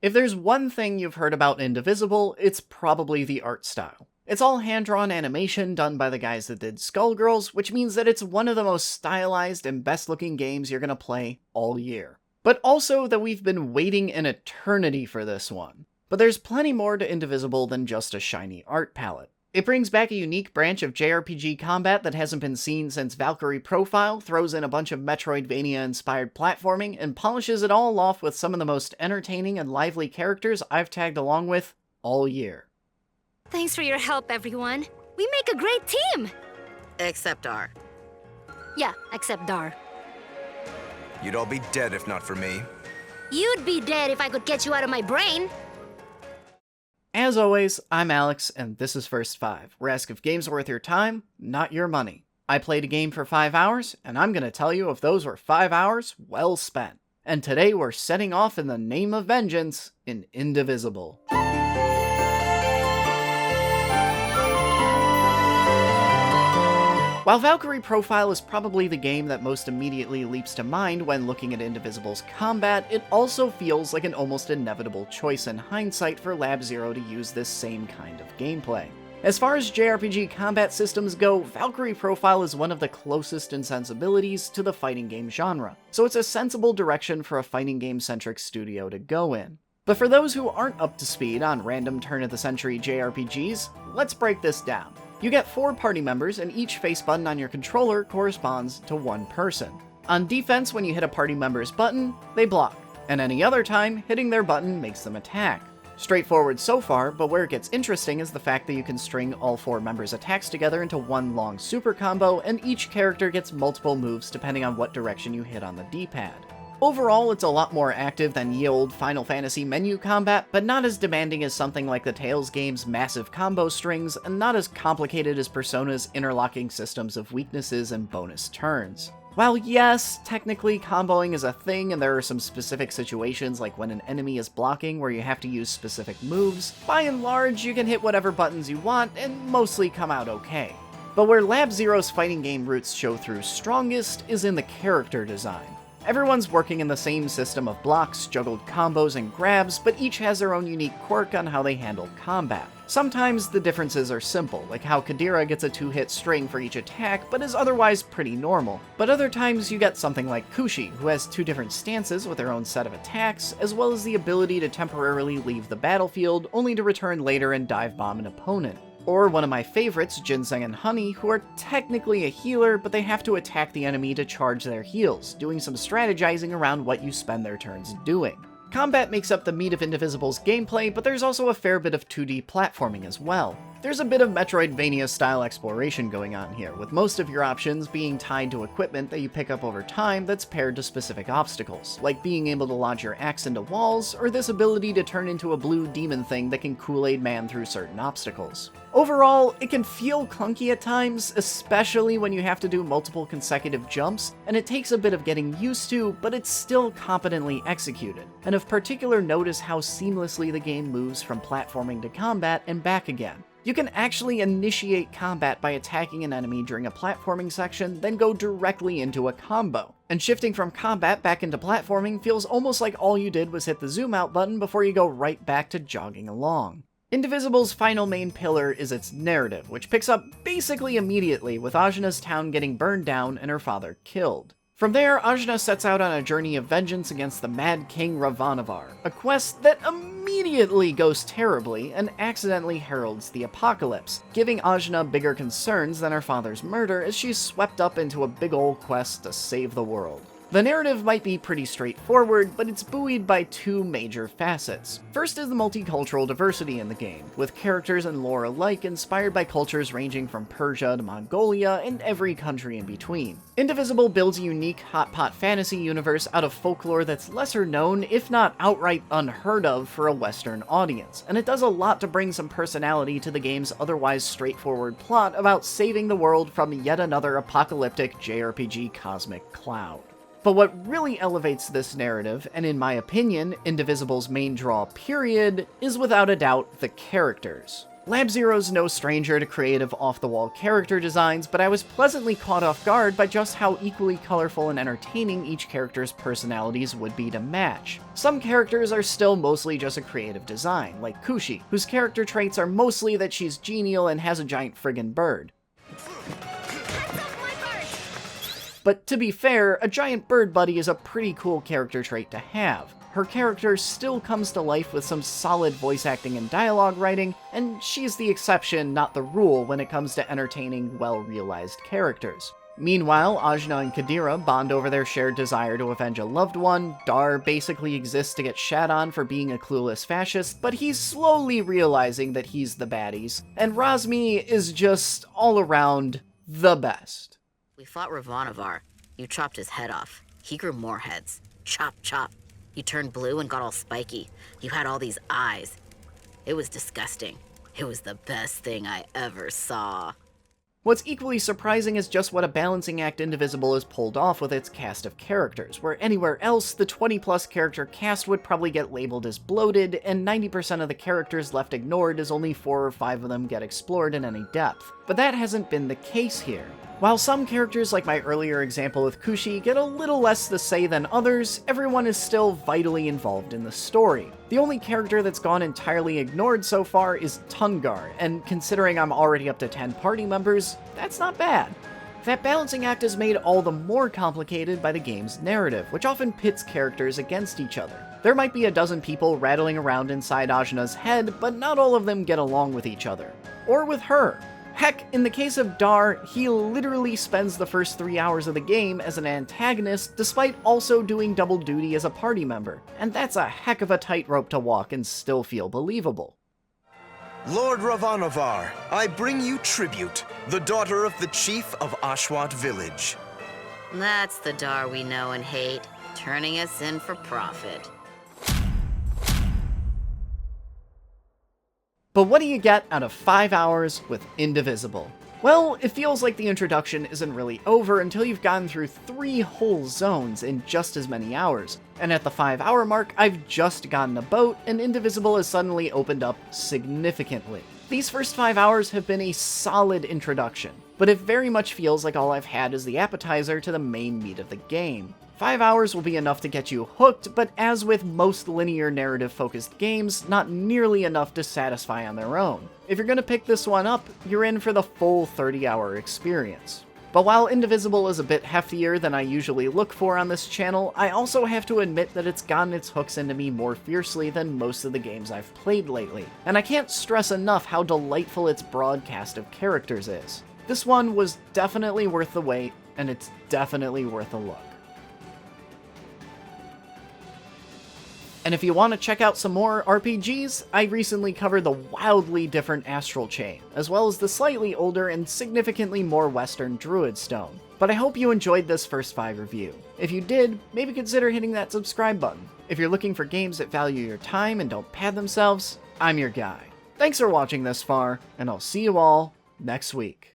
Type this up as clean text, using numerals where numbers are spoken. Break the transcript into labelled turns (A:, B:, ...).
A: If there's one thing you've heard about Indivisible, it's probably the art style. It's all hand-drawn animation done by the guys that did Skullgirls, which means that it's one of the most stylized and best-looking games you're gonna play all year. But also that we've been waiting an eternity for this one. But there's plenty more to Indivisible than just a shiny art palette. It brings back a unique branch of JRPG combat that hasn't been seen since Valkyrie Profile, throws in a bunch of Metroidvania-inspired platforming, and polishes it all off with some of the most entertaining and lively characters I've tagged along with all year.
B: Thanks for your help, everyone. We make a great team!
C: Except Dar.
B: Yeah, except Dar.
D: You'd all be dead if not for me.
B: You'd be dead if I could get you out of my brain!
A: As always, I'm Alex, and this is First 5, where I ask if games are worth your time, not your money. I played a game for 5 hours, and I'm gonna tell you if those were 5 hours well spent. And today we're setting off in the name of vengeance in Indivisible. While Valkyrie Profile is probably the game that most immediately leaps to mind when looking at Indivisible's combat, it also feels like an almost inevitable choice in hindsight for Lab Zero to use this same kind of gameplay. As far as JRPG combat systems go, Valkyrie Profile is one of the closest in sensibilities to the fighting game genre, so it's a sensible direction for a fighting game-centric studio to go in. But for those who aren't up to speed on random turn-of-the-century JRPGs, let's break this down. You get 4 party members, and each face button on your controller corresponds to one person. On defense, when you hit a party member's button, they block, and any other time, hitting their button makes them attack. Straightforward so far, but where it gets interesting is the fact that you can string all 4 members' attacks together into one long super combo, and each character gets multiple moves depending on what direction you hit on the D-pad. Overall, it's a lot more active than ye olde Final Fantasy menu combat, but not as demanding as something like the Tales game's massive combo strings, and not as complicated as Persona's interlocking systems of weaknesses and bonus turns. While yes, technically comboing is a thing and there are some specific situations like when an enemy is blocking where you have to use specific moves, by and large you can hit whatever buttons you want and mostly come out okay. But where Lab Zero's fighting game roots show through strongest is in the character design. Everyone's working in the same system of blocks, juggled combos, and grabs, but each has their own unique quirk on how they handle combat. Sometimes the differences are simple, like how Kadira gets a 2-hit string for each attack, but is otherwise pretty normal. But other times you get something like Kushi, who has 2 different stances with their own set of attacks, as well as the ability to temporarily leave the battlefield, only to return later and dive bomb an opponent. Or one of my favorites, Ginseng and Honey, who are technically a healer, but they have to attack the enemy to charge their heals, doing some strategizing around what you spend their turns doing. Combat makes up the meat of Indivisible's gameplay, but there's also a fair bit of 2D platforming as well. There's a bit of Metroidvania-style exploration going on here, with most of your options being tied to equipment that you pick up over time that's paired to specific obstacles, like being able to launch your axe into walls, or this ability to turn into a blue demon thing that can Kool-Aid Man through certain obstacles. Overall, it can feel clunky at times, especially when you have to do multiple consecutive jumps, and it takes a bit of getting used to, but it's still competently executed. And of particular note is how seamlessly the game moves from platforming to combat and back again. You can actually initiate combat by attacking an enemy during a platforming section, then go directly into a combo. And shifting from combat back into platforming feels almost like all you did was hit the zoom out button before you go right back to jogging along. Indivisible's final main pillar is its narrative, which picks up basically immediately with Ajna's town getting burned down and her father killed. From there, Ajna sets out on a journey of vengeance against the Mad King Ravanavar, a quest that immediately goes terribly and accidentally heralds the apocalypse, giving Ajna bigger concerns than her father's murder as she's swept up into a big ol' quest to save the world. The narrative might be pretty straightforward, but it's buoyed by 2 major facets. First is the multicultural diversity in the game, with characters and lore alike inspired by cultures ranging from Persia to Mongolia and every country in between. Indivisible builds a unique hot pot fantasy universe out of folklore that's lesser known, if not outright unheard of for a Western audience, and it does a lot to bring some personality to the game's otherwise straightforward plot about saving the world from yet another apocalyptic JRPG cosmic cloud. But what really elevates this narrative, and in my opinion, Indivisible's main draw period, is without a doubt the characters. Lab Zero's no stranger to creative off-the-wall character designs, but I was pleasantly caught off guard by just how equally colorful and entertaining each character's personalities would be to match. Some characters are still mostly just a creative design, like Kushi, whose character traits are mostly that she's genial and has a giant friggin' bird. But to be fair, a giant bird buddy is a pretty cool character trait to have. Her character still comes to life with some solid voice acting and dialogue writing, and she's the exception, not the rule, when it comes to entertaining, well-realized characters. Meanwhile, Ajna and Kadira bond over their shared desire to avenge a loved one, Dar basically exists to get shat on for being a clueless fascist, but he's slowly realizing that he's the baddies, and Razmi is just all around the best.
C: We fought Ravanavar. You chopped his head off. He grew more heads. Chop, chop. You turned blue and got all spiky. You had all these eyes. It was disgusting. It was the best thing I ever saw.
A: What's equally surprising is just what a balancing act Indivisible has pulled off with its cast of characters, where anywhere else, the 20-plus character cast would probably get labeled as bloated, and 90% of the characters left ignored as only 4 or 5 of them get explored in any depth. But that hasn't been the case here. While some characters, like my earlier example with Kushi, get a little less to say than others, everyone is still vitally involved in the story. The only character that's gone entirely ignored so far is Tungar, and considering I'm already up to 10 party members, that's not bad. That balancing act is made all the more complicated by the game's narrative, which often pits characters against each other. There might be a dozen people rattling around inside Ajna's head, but not all of them get along with each other. Or with her. Heck, in the case of Dar, he literally spends the first 3 hours of the game as an antagonist, despite also doing double duty as a party member. And that's a heck of a tightrope to walk and still feel believable.
D: Lord Ravanavar, I bring you tribute, the daughter of the chief of Ashwat village.
C: That's the Dar we know and hate, turning us in for profit.
A: But what do you get out of 5 hours with Indivisible? Well, it feels like the introduction isn't really over until you've gotten through 3 whole zones in just as many hours. And at the 5-hour mark, I've just gotten a boat, and Indivisible has suddenly opened up significantly. These first 5 hours have been a solid introduction, but it very much feels like all I've had is the appetizer to the main meat of the game. 5 hours will be enough to get you hooked, but as with most linear narrative-focused games, not nearly enough to satisfy on their own. If you're gonna pick this one up, you're in for the full 30-hour experience. But while Indivisible is a bit heftier than I usually look for on this channel, I also have to admit that it's gotten its hooks into me more fiercely than most of the games I've played lately. And I can't stress enough how delightful its broad cast of characters is. This one was definitely worth the wait, and it's definitely worth a look. And if you want to check out some more RPGs, I recently covered the wildly different Astral Chain, as well as the slightly older and significantly more Western Druid Stone. But I hope you enjoyed this first 5 review. If you did, maybe consider hitting that subscribe button. If you're looking for games that value your time and don't pad themselves, I'm your guy. Thanks for watching this far, and I'll see you all next week.